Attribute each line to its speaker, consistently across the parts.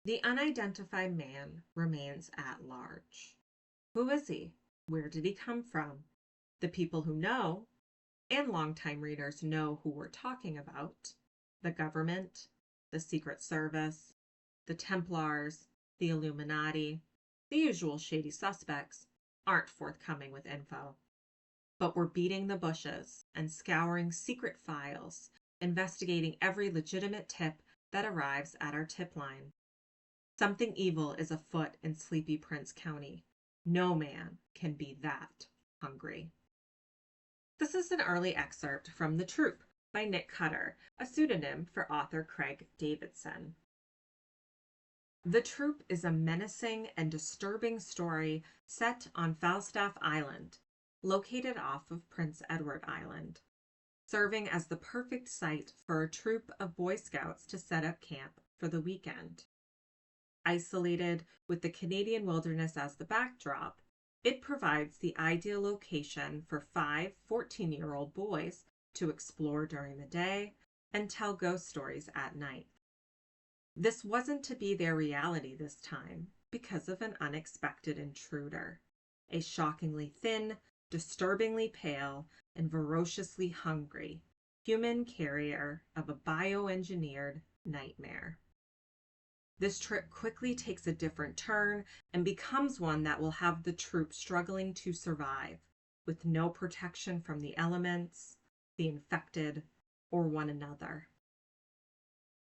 Speaker 1: The unidentified man remains at large. Who is he? Where did he come from? The people who know, and longtime readers know who we're talking about, the government, the Secret Service, the Templars, the Illuminati, the usual shady suspects, aren't forthcoming with info. But we're beating the bushes and scouring secret files, investigating every legitimate tip that arrives at our tip line. Something evil is afoot in Sleepy Prince County. No man can be that hungry. This is an early excerpt from The Troop by Nick Cutter, a pseudonym for author Craig Davidson. The Troop is a menacing and disturbing story set on Falstaff Island, located off of Prince Edward Island, serving as the perfect site for a troop of Boy Scouts to set up camp for the weekend. Isolated with the Canadian wilderness as the backdrop, it provides the ideal location for 5 14-year-old boys to explore during the day and tell ghost stories at night. This wasn't to be their reality this time because of an unexpected intruder, a shockingly thin, disturbingly pale, and ferociously hungry human carrier of a bioengineered nightmare. This trip quickly takes a different turn and becomes one that will have the troop struggling to survive, with no protection from the elements, the infected, or one another.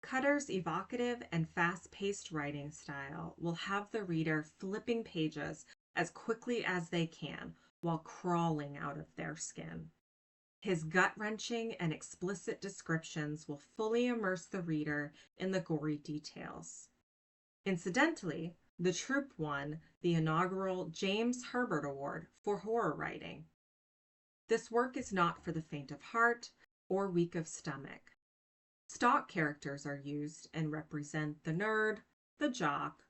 Speaker 1: Cutter's evocative and fast-paced writing style will have the reader flipping pages as quickly as they can while crawling out of their skin. His gut-wrenching and explicit descriptions will fully immerse the reader in the gory details. Incidentally, the troop won the inaugural James Herbert Award for horror writing. This work is not for the faint of heart or weak of stomach. Stock characters are used and represent the nerd, the jock,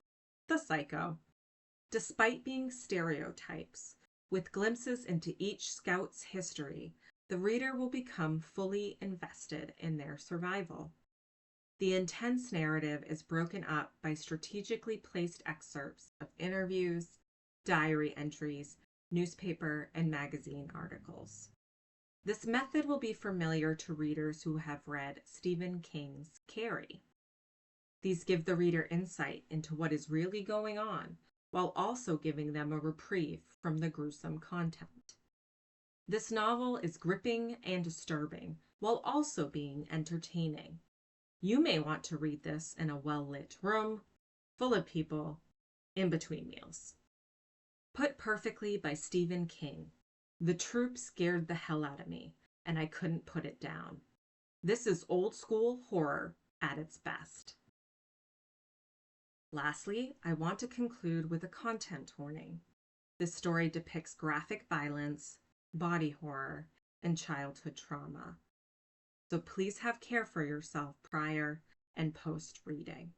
Speaker 1: the psycho. Despite being stereotypes, with glimpses into each scout's history, the reader will become fully invested in their survival. The intense narrative is broken up by strategically placed excerpts of interviews, diary entries, newspaper, and magazine articles. This method will be familiar to readers who have read Stephen King's Carrie. These give the reader insight into what is really going on, while also giving them a reprieve from the gruesome content. This novel is gripping and disturbing, while also being entertaining. You may want to read this in a well-lit room, full of people, in between meals. Put perfectly by Stephen King, The Troop scared the hell out of me, and I couldn't put it down. This is old school horror at its best. Lastly, I want to conclude with a content warning. This story depicts graphic violence, body horror, and childhood trauma. So please have care for yourself prior and post reading.